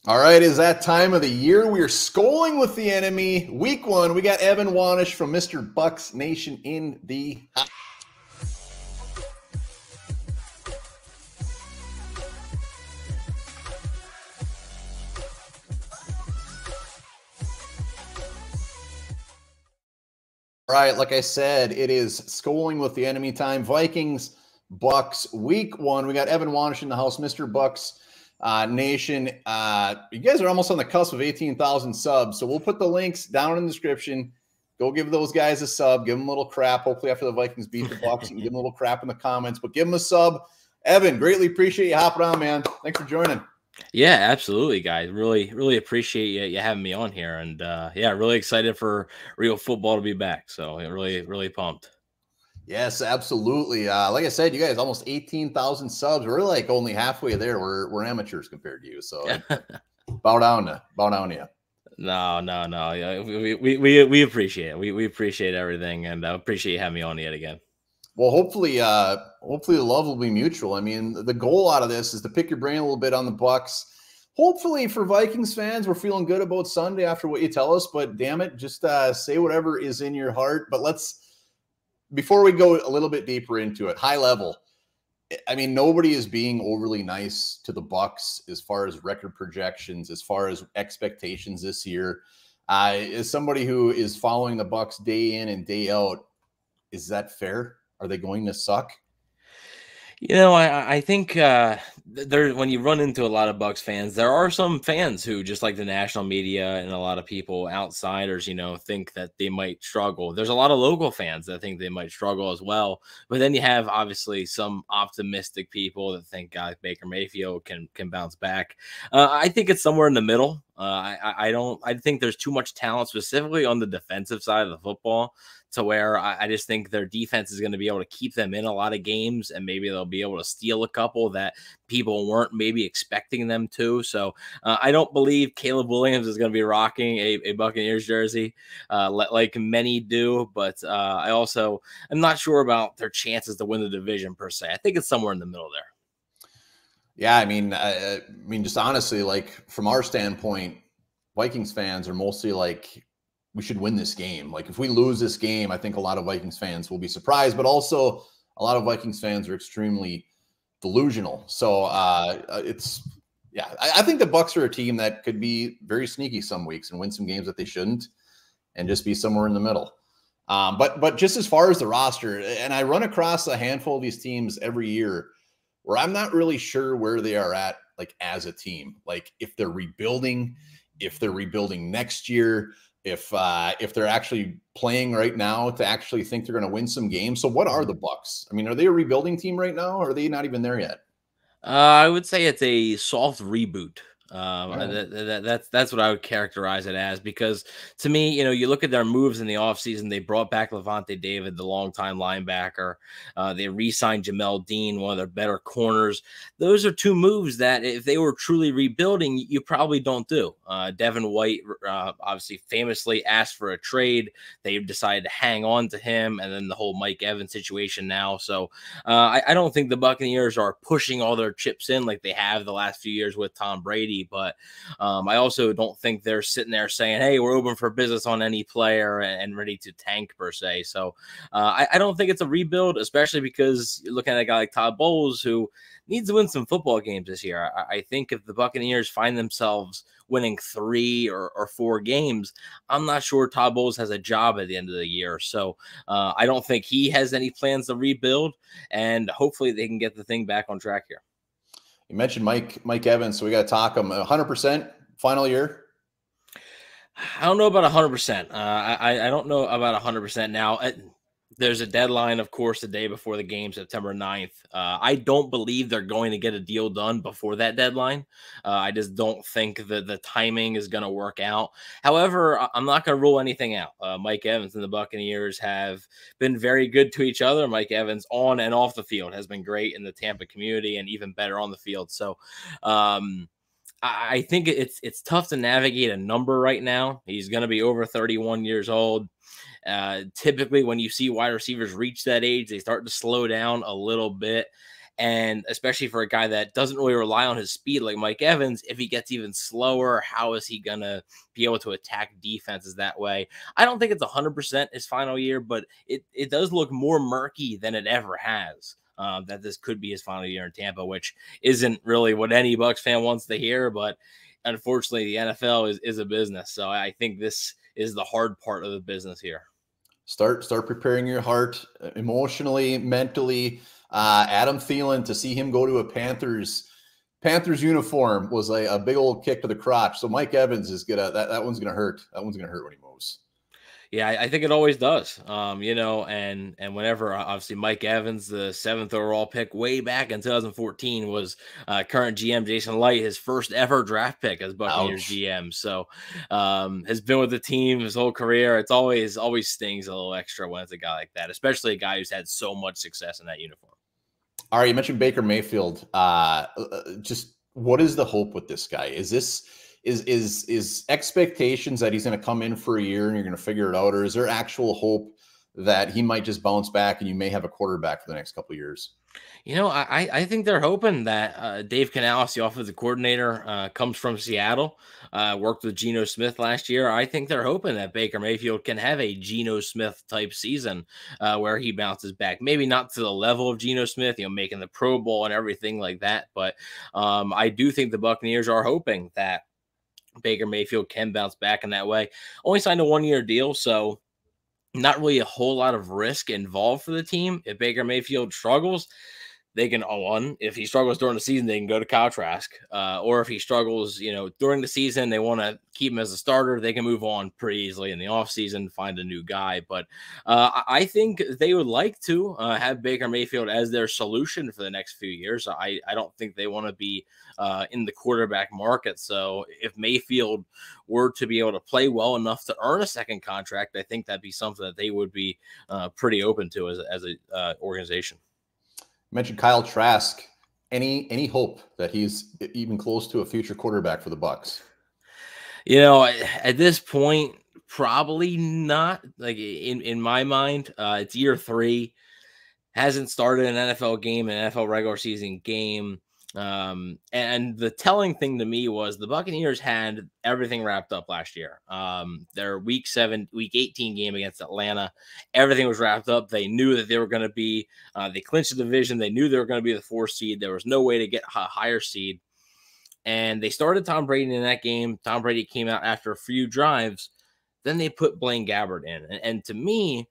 All right, is that time of the year? We are SKOL'ing with the enemy. Week 1, we got Evan Wanish from Mr. Bucs Nation in the house. All right, like I said, it is SKOL'ing with the enemy time. Vikings, Bucs, week 1. We got Evan Wanish in the house, Mr. Bucs Nation. You guys are almost on the cusp of 18,000 subs, so we'll put the links down in the description. Go give those guys a sub. Give them a little crap. Hopefully after the Vikings beat the Bucs, you can give them a little crap in the comments, but give them a sub. Evan, greatly appreciate you hopping on, man. Thanks for joining. Yeah, absolutely, guys. Really appreciate you having me on here. And yeah, really excited for real football to be back. So really pumped. Yes, absolutely. Like I said, you guys almost 18,000 subs. We're like only halfway there. We're amateurs compared to you. So bow down to you. No. Yeah, we appreciate it. We appreciate everything, and appreciate you having me on yet again. Well, hopefully the love will be mutual. I mean, the goal out of this is to pick your brain a little bit on the Bucs. Hopefully for Vikings fans, we're feeling good about Sunday after what you tell us, but damn it, just say whatever is in your heart. But before we go a little bit deeper into it, high level, I mean, nobody is being overly nice to the Bucs as far as record projections, as far as expectations this year. As somebody who is following the Bucs day in and day out, is that fair? Are they going to suck? I think when you run into a lot of Bucs fans, there are some fans who, just like the national media and a lot of people, outsiders, think that they might struggle. There's a lot of local fans that think they might struggle as well. But then you have obviously some optimistic people that think Baker Mayfield can bounce back. I think it's somewhere in the middle. I think there's too much talent, specifically on the defensive side of the football, to where I just think their defense is going to be able to keep them in a lot of games, and maybe they'll be able to steal a couple that people weren't maybe expecting them to. So I don't believe Caleb Williams is going to be rocking a Buccaneers jersey like many do, but I'm not sure about their chances to win the division per se. I think it's somewhere in the middle there. Yeah, I mean, just honestly, like from our standpoint, Vikings fans are mostly like, we should win this game. Like if we lose this game, I think a lot of Vikings fans will be surprised, but also a lot of Vikings fans are extremely delusional. So I think the Bucs are a team that could be very sneaky some weeks and win some games that they shouldn't, and just be somewhere in the middle. But just as far as the roster, and I run across a handful of these teams every year where I'm not really sure where they are at, like as a team, like if they're rebuilding next year, if they're actually playing right now to actually think they're going to win some games. So what are the Bucs? I mean, are they a rebuilding team right now, or are they not even there yet? I would say it's a soft reboot. Right. That's what I would characterize it as, because to me, you look at their moves in the offseason. They brought back Levante David, the longtime linebacker. They re-signed Jamel Dean, one of their better corners. Those are two moves that if they were truly rebuilding, you probably don't do. Devin White, obviously famously asked for a trade. They decided to hang on to him, and then the whole Mike Evans situation now. So I don't think the Buccaneers are pushing all their chips in like they have the last few years with Tom Brady. But I also don't think they're sitting there saying, hey, we're open for business on any player and ready to tank per se. So I don't think it's a rebuild, especially because you're looking at a guy like Todd Bowles, who needs to win some football games this year. I think if the Buccaneers find themselves winning 3 or 4 games, I'm not sure Todd Bowles has a job at the end of the year. So I don't think he has any plans to rebuild, and hopefully they can get the thing back on track here. You mentioned Mike Evans, so we got to talk him. 100% final year. I don't know about 100%. I don't know about 100% now. There's a deadline, of course, the day before the game, September 9th. I don't believe they're going to get a deal done before that deadline. I just don't think that the timing is going to work out. However, I'm not going to rule anything out. Mike Evans and the Buccaneers have been very good to each other. Mike Evans on and off the field has been great in the Tampa community, and even better on the field. So I think it's tough to navigate a number right now. He's going to be over 31 years old. Typically, when you see wide receivers reach that age, they start to slow down a little bit. And especially for a guy that doesn't really rely on his speed like Mike Evans, if he gets even slower, how is he going to be able to attack defenses that way? I don't think it's 100% his final year, but it does look more murky than it ever has. That this could be his final year in Tampa, which isn't really what any Bucs fan wants to hear. But unfortunately, the NFL is a business. So I think this is the hard part of the business here. Start preparing your heart emotionally, mentally. Adam Thielen, to see him go to a Panthers uniform was like a big old kick to the crotch. So Mike Evans is that one's gonna hurt. That one's gonna hurt when he moves. Yeah, I think it always does. And whenever obviously Mike Evans, the 7th overall pick way back in 2014, was current GM Jason Light, his first ever draft pick as Buccaneers GM. So has been with the team his whole career. It's always stings a little extra when it's a guy like that, especially a guy who's had so much success in that uniform. All right, you mentioned Baker Mayfield. Just what is the hope with this guy? Is this is expectations that he's going to come in for a year and you're going to figure it out, or is there actual hope that he might just bounce back and you may have a quarterback for the next couple of years? I think they're hoping that Dave Canales, the offensive coordinator, comes from Seattle, worked with Geno Smith last year. I think they're hoping that Baker Mayfield can have a Geno Smith type season where he bounces back. Maybe not to the level of Geno Smith, making the Pro Bowl and everything like that. But I do think the Buccaneers are hoping that Baker Mayfield can bounce back in that way. Only signed a 1-year deal, so not really a whole lot of risk involved for the team. If Baker Mayfield struggles, they can, if he struggles during the season, they can go to Kyle Trask. Or if he struggles, during the season, they want to keep him as a starter, they can move on pretty easily in the offseason, find a new guy. But I think they would like to have Baker Mayfield as their solution for the next few years. I don't think they want to be in the quarterback market. So if Mayfield were to be able to play well enough to earn a second contract, I think that'd be something that they would be pretty open to as a organization. You mentioned Kyle Trask. Any hope that he's even close to a future quarterback for the Bucs? At this point, probably not. Like in my mind, it's year 3, hasn't started an NFL game, an NFL regular season game. And the telling thing to me was the Buccaneers had everything wrapped up last year. Their week 18 game against Atlanta, everything was wrapped up. They knew that they were going to be, they clinched the division. They knew they were going to be the 4th seed. There was no way to get a higher seed. And they started Tom Brady in that game. Tom Brady came out after a few drives. Then they put Blaine Gabbert in. And to me,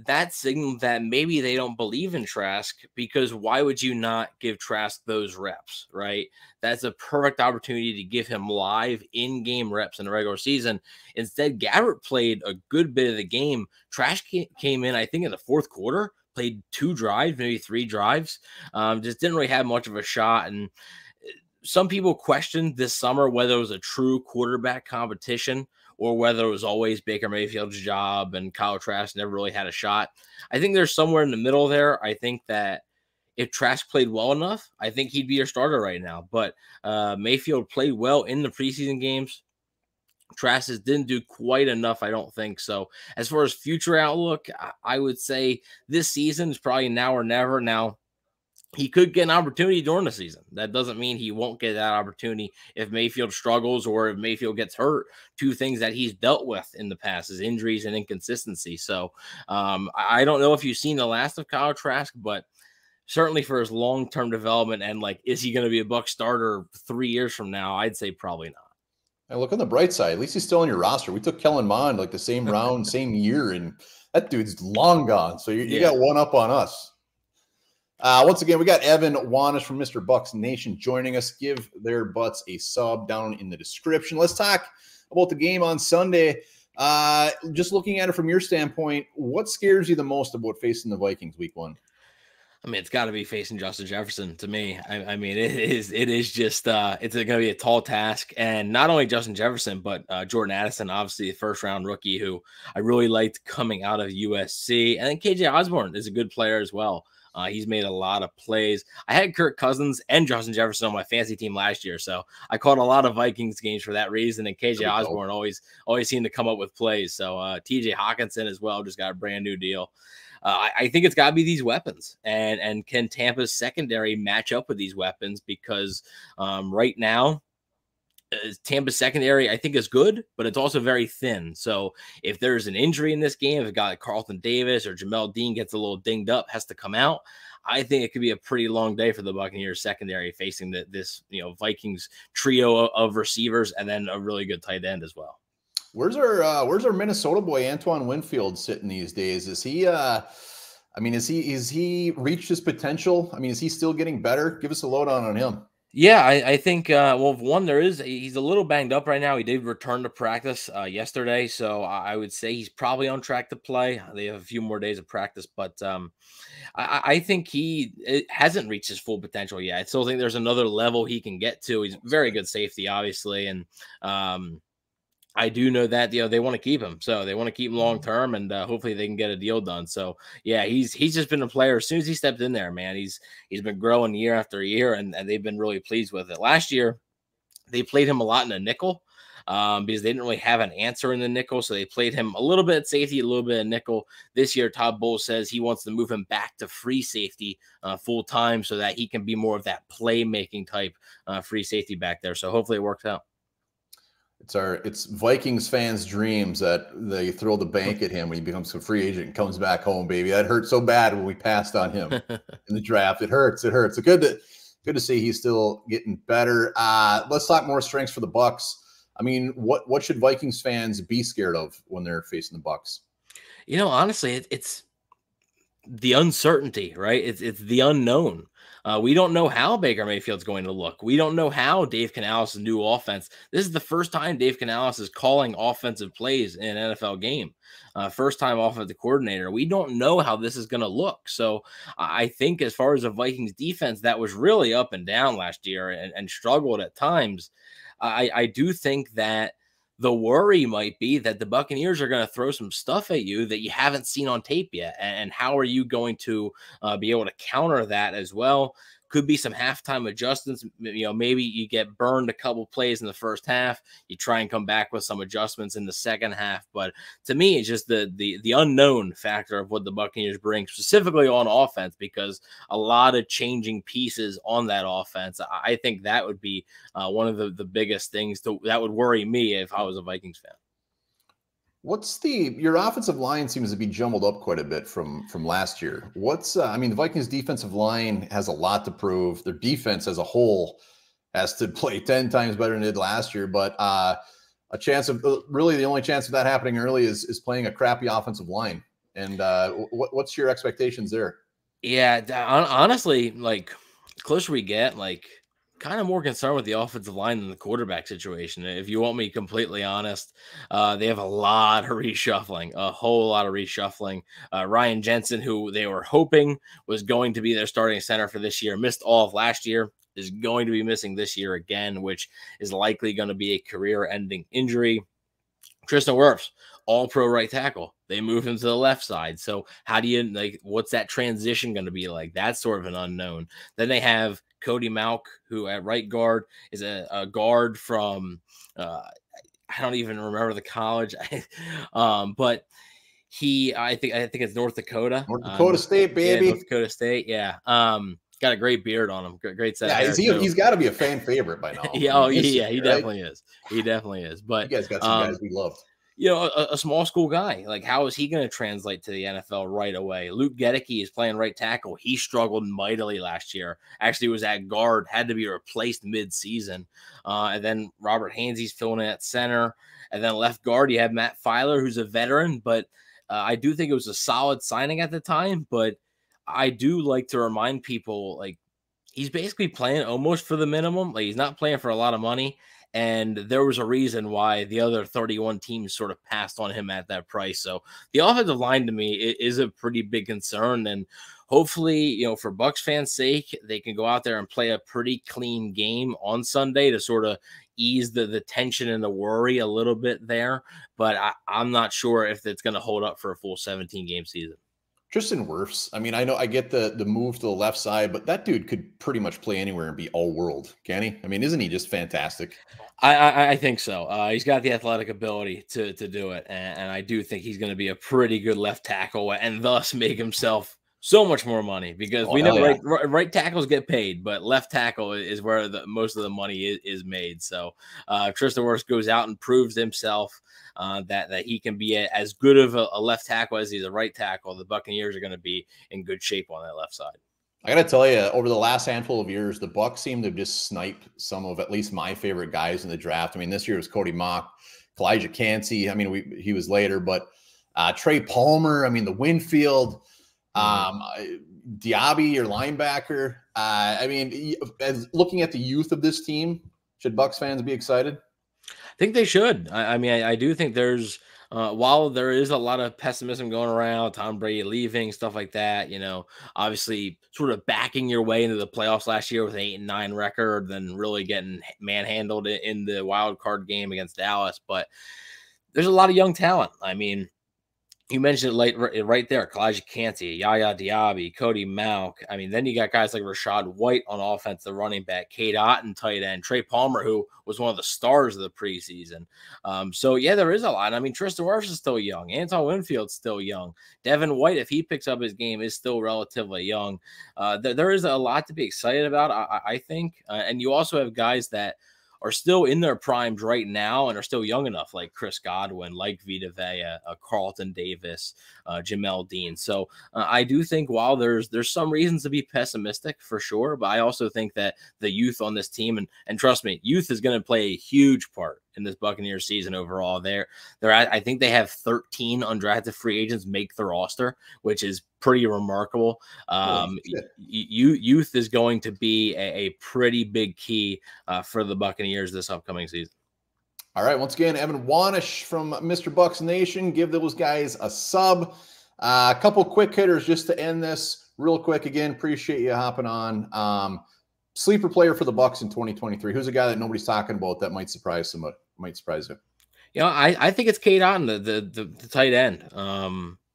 that signaled that maybe they don't believe in Trask, because why would you not give Trask those reps, right? That's a perfect opportunity to give him live in-game reps in the regular season. Instead, Gabbert played a good bit of the game. Trask came in, I think, in the 4th quarter, played 2 drives, maybe 3 drives, just didn't really have much of a shot. And some people questioned this summer whether it was a true quarterback competition or whether it was always Baker Mayfield's job and Kyle Trask never really had a shot. I think there's somewhere in the middle there. I think that if Trask played well enough, I think he'd be your starter right now. But Mayfield played well in the preseason games. Trask didn't do quite enough, I don't think. So as far as future outlook, I would say this season is probably now or never. Now, he could get an opportunity during the season. That doesn't mean he won't get that opportunity if Mayfield struggles or if Mayfield gets hurt. 2 things that he's dealt with in the past is injuries and inconsistency. So I don't know if you've seen the last of Kyle Trask, but certainly for his long-term development and is he going to be a Bucs starter 3 years from now? I'd say probably not. And look on the bright side. At least he's still on your roster. We took Kellen Mond the same round, same year, and that dude's long gone. So you got one up on us. Once again, we got Evan Wanish from Mr. Bucs Nation joining us. Give their butts a sub down in the description. Let's talk about the game on Sunday. Just looking at it from your standpoint, what scares you the most about facing the Vikings week 1? I mean, it's got to be facing Justin Jefferson to me. I mean, it is just, it's going to be a tall task. And not only Justin Jefferson, but Jordan Addison, obviously the 1st-round rookie who I really liked coming out of USC. And then KJ Osborne is a good player as well. He's made a lot of plays. I had Kirk Cousins and Justin Jefferson on my fantasy team last year, so I caught a lot of Vikings games for that reason. And KJ Osborne always seemed to come up with plays. So TJ Hawkinson as well just got a brand new deal. I think it's got to be these weapons, and can Tampa's secondary match up with these weapons? Because right now, Tampa's secondary, I think, is good, but it's also very thin. So if there's an injury in this game, if a guy like Carlton Davis or Jamel Dean gets a little dinged up, has to come out, I think it could be a pretty long day for the Buccaneers secondary facing this Vikings trio of receivers and then a really good tight end as well. Where's our Minnesota boy Antoine Winfield sitting these days? Is he is he reached his potential? I mean, is he still getting better? Give us a lowdown on him. Yeah, I think, well, one, he's a little banged up right now. He did return to practice yesterday, so I would say he's probably on track to play. They have a few more days of practice, but I think it hasn't reached his full potential yet. I still think there's another level he can get to. He's very good safety, obviously, and I do know that they want to keep him, so they want to keep him long term, and hopefully they can get a deal done. So yeah, he's just been a player. As soon as he stepped in there, man, he's been growing year after year, and they've been really pleased with it. Last year, they played him a lot in a nickel because they didn't really have an answer in the nickel, so they played him a little bit at safety, a little bit of nickel. This year, Todd Bowles says he wants to move him back to free safety full time, so that he can be more of that playmaking type free safety back there. So hopefully it works out. It's Vikings fans' dreams that they throw the bank at him when he becomes a free agent and comes back home, baby. That hurt so bad when we passed on him in the draft. It hurts. It hurts. It's good to see he's still getting better. Let's talk more strengths for the Bucs. I mean, what should Vikings fans be scared of when they're facing the Bucs? Honestly, it's the uncertainty, right? It's the unknown. We don't know how Baker Mayfield's going to look. We don't know how Dave Canales' new offense. This is the first time Dave Canales is calling offensive plays in an NFL game. First time offensive coordinator. We don't know how this is going to look. So I think as far as the Vikings defense, that was really up and down last year and struggled at times. I do think that the worry might be that the Buccaneers are going to throw some stuff at you that you haven't seen on tape yet. And how are you going to be able to counter that as well? Could be some halftime adjustments. Maybe you get burned a couple plays in the first half. You try and come back with some adjustments in the second half. But to me, it's just the unknown factor of what the Buccaneers bring, specifically on offense, because a lot of changing pieces on that offense. I think that would be one of the biggest things that would worry me if I was a Vikings fan. Your offensive line seems to be jumbled up quite a bit from last year. The Vikings defensive line has a lot to prove. Their defense as a whole has to play 10 times better than it did last year, but a chance of really the only chance of that happening early is playing a crappy offensive line. And what's your expectations there? Yeah, honestly, closer we get, kind of more concerned with the offensive line than the quarterback situation. If you want me completely honest, they have a lot of reshuffling, a whole lot of reshuffling. Ryan Jensen, who they were hoping was going to be their starting center for this year, missed all of last year, is going to be missing this year again, which is likely going to be a career-ending injury. Tristan Wirfs, all-pro right tackle. They moved him to the left side. So how do you, what's that transition going to be like? That's sort of an unknown. Then they have Cody Mauch, who at right guard is a guard from, I don't even remember the college, but I think it's North Dakota. North Dakota State, baby. Yeah, North Dakota State, yeah. Got a great beard on him. Great set. Yeah, he's got to be a fan favorite by now. Yeah, he definitely is. He definitely is. But you guys got some guys we loved. A small school guy, how is he going to translate to the NFL right away? Luke Gedeke is playing right tackle. He struggled mightily last year. Actually was at guard, had to be replaced mid-season. And then Robert Hainsey's filling in at center. And then left guard, you have Matt Filer, who's a veteran. But I do think it was a solid signing at the time. But I do like to remind people, he's basically playing almost for the minimum. He's not playing for a lot of money. And there was a reason why the other 31 teams sort of passed on him at that price. So the offensive line to me is a pretty big concern. And hopefully, for Bucs fans' sake, they can go out there and play a pretty clean game on Sunday to sort of ease the tension and the worry a little bit there. But I'm not sure if it's going to hold up for a full 17-game season. Tristan Wirfs. I mean, I know I get the move to the left side, but that dude could pretty much play anywhere and be all world, can he? I mean, isn't he just fantastic? I think so. He's got the athletic ability to do it, and I do think he's going to be a pretty good left tackle, and thus make himself so much more money, because we know Hell yeah. right tackles get paid, but left tackle is where most of the money is made. So Tristan Wirfs goes out and proves himself that he can be as good of a left tackle as he's a right tackle. The Buccaneers are going to be in good shape on that left side. I got to tell you, over the last handful of years, the Bucs seem to just snipe some of at least my favorite guys in the draft. I mean, this year was Cody Mock, Kalijah Cansey. I mean, he was later, but Trey Palmer. I mean, the Winfield, Diaby, your linebacker. I mean, as looking at the youth of this team, should Bucs fans be excited? I think they should. I mean, I do think there's while there is a lot of pessimism going around, Tom Brady leaving, stuff like that, obviously sort of backing your way into the playoffs last year with an 8-9 record, then really getting manhandled in the wild card game against Dallas. But there's a lot of young talent. I mean, you mentioned it right there. Kalijah Cansey, Yaya Diaby, Cody Mauch. I mean, then you got guys like Rachaad White on offense, the running back, Cade Otton, tight end, Trey Palmer, who was one of the stars of the preseason. So, yeah, there is a lot. I mean, Tristan Wirfs is still young. Anton Winfield's still young. Devin White, if he picks up his game, is still relatively young. There is a lot to be excited about, I think. And you also have guys that are still in their primes right now and are still young enough, like Chris Godwin, like Vita Vea, Carlton Davis, Jamel Dean. So I do think while there's some reasons to be pessimistic for sure, but I also think that the youth on this team, and trust me, youth is going to play a huge part in this Buccaneers season overall. I think they have 13 undrafted free agents make the roster, which is pretty remarkable. Youth is going to be a pretty big key for the Buccaneers this upcoming season. All right. Once again, Evan Wanish from Mr. Bucs Nation. Give those guys a sub. A couple quick hitters just to end this real quick. Again, appreciate you hopping on. Sleeper player for the Bucs in 2023. Who's a guy that nobody's talking about that might surprise somebody? Might surprise you. I think it's Cade Otton, the tight end.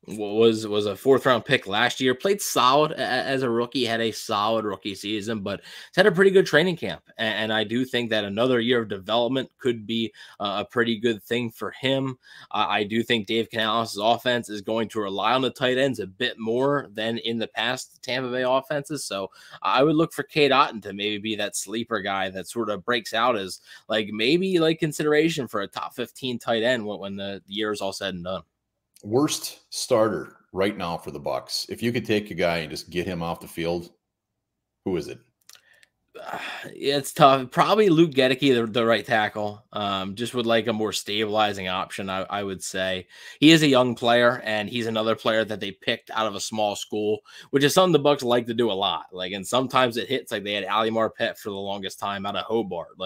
Was a 4th-round pick last year, played solid as a rookie, had a solid rookie season, but it's had a pretty good training camp. And I do think that another year of development could be a pretty good thing for him. I do think Dave Canales' offense is going to rely on the tight ends a bit more than in the past Tampa Bay offenses. So I would look for Cade Otton to maybe be that sleeper guy that sort of breaks out as maybe consideration for a top 15 tight end when the year is all said and done. Worst starter right now for the Bucs. If you could take a guy and just get him off the field, who is it? It's tough. Probably Luke Gedeke, the right tackle. Just would like a more stabilizing option, I would say. He is a young player, and he's another player that they picked out of a small school, which is something the Bucs like to do a lot. And sometimes it hits. They had Ali Marpet for the longest time out of Hobart,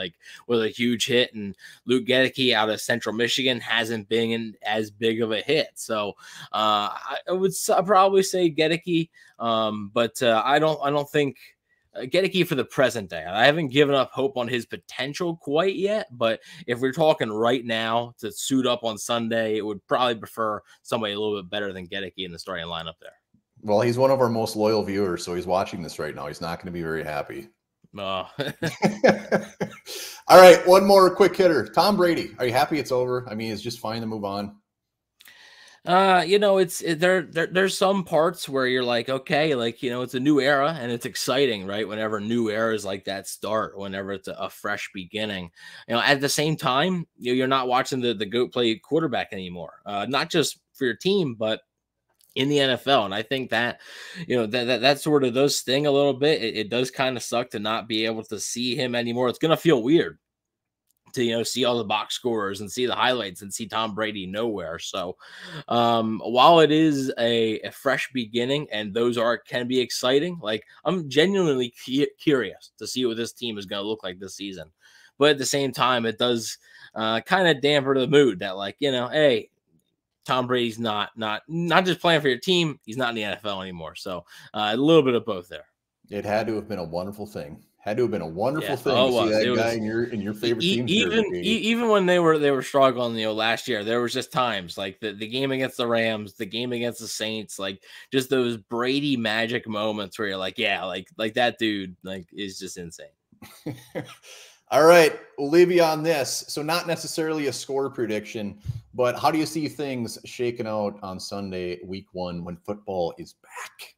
with a huge hit, and Luke Gedeke out of Central Michigan hasn't been as big of a hit. So I would probably say Gedeke, but I don't think Gedeke for the present day. I haven't given up hope on his potential quite yet, but if we're talking right now to suit up on Sunday, it would probably prefer somebody a little bit better than Gedeke in the starting lineup there. Well, he's one of our most loyal viewers, so he's watching this right now. He's not going to be very happy. Oh. All right, one more quick hitter. Tom Brady, are you happy it's over? I mean, it's just fine to move on. There's some parts where you're like, okay, it's a new era and it's exciting, right? Whenever new eras like that start, whenever it's a fresh beginning, at the same time, you're not watching the GOAT play quarterback anymore. Not just for your team, but in the NFL. And I think that, that sort of does sting a little bit. It does kind of suck to not be able to see him anymore. It's going to feel weird to see all the box scores and see the highlights and see Tom Brady nowhere. So while it is a fresh beginning and those can be exciting, I'm genuinely curious to see what this team is going to look like this season. But at the same time, it does kind of damper the mood that hey, Tom Brady's not just playing for your team. He's not in the NFL anymore. So a little bit of both there. It had to have been a wonderful thing Had to have been a wonderful Yeah. thing Oh, to it see was. that It guy was in your favorite team's jersey, Katie. even when they were struggling, last year, there was just times like the game against the Rams, the game against the Saints, like just those Brady magic moments where you're like, yeah, like that dude like is just insane. All right, we'll leave you on this. So not necessarily a score prediction, but how do you see things shaking out on Sunday, week 1, when football is back?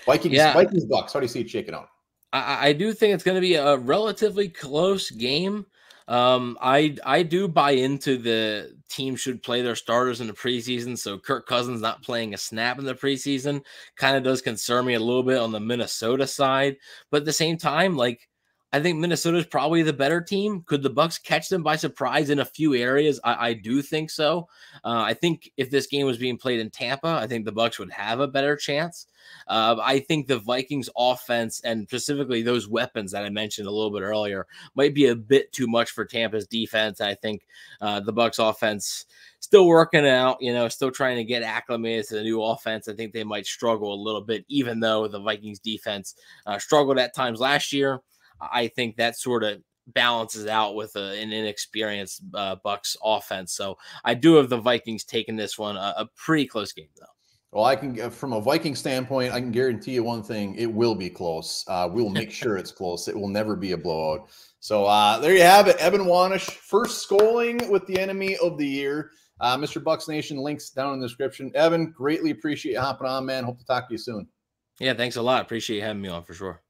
Vikings, Yeah, Bucs. How do you see it shaking out? I do think it's going to be a relatively close game. I do buy into the team should play their starters in the preseason. So Kirk Cousins not playing a snap in the preseason kind of does concern me a little bit on the Minnesota side. But at the same time, like I think Minnesota is probably the better team. Could the Bucs catch them by surprise in a few areas? I do think so. I think if this game was being played in Tampa, I think the Bucs would have a better chance. I think the Vikings offense and specifically those weapons that I mentioned a little bit earlier might be a bit too much for Tampa's defense. I think the Bucs offense still working out, still trying to get acclimated to the new offense. I think they might struggle a little bit, even though the Vikings defense struggled at times last year. I think that sort of balances out with an inexperienced Bucs offense. So I do have the Vikings taking this one a pretty close game, though. Well, I can, from a Viking standpoint, I can guarantee you one thing: it will be close. We will make sure it's close. It will never be a blowout. So there you have it, Evan Wanish, first SKOL'ing with the enemy of the year. Mr. Bucs Nation, links down in the description. Evan, greatly appreciate you hopping on, man. Hope to talk to you soon. Yeah, thanks a lot. Appreciate you having me on for sure.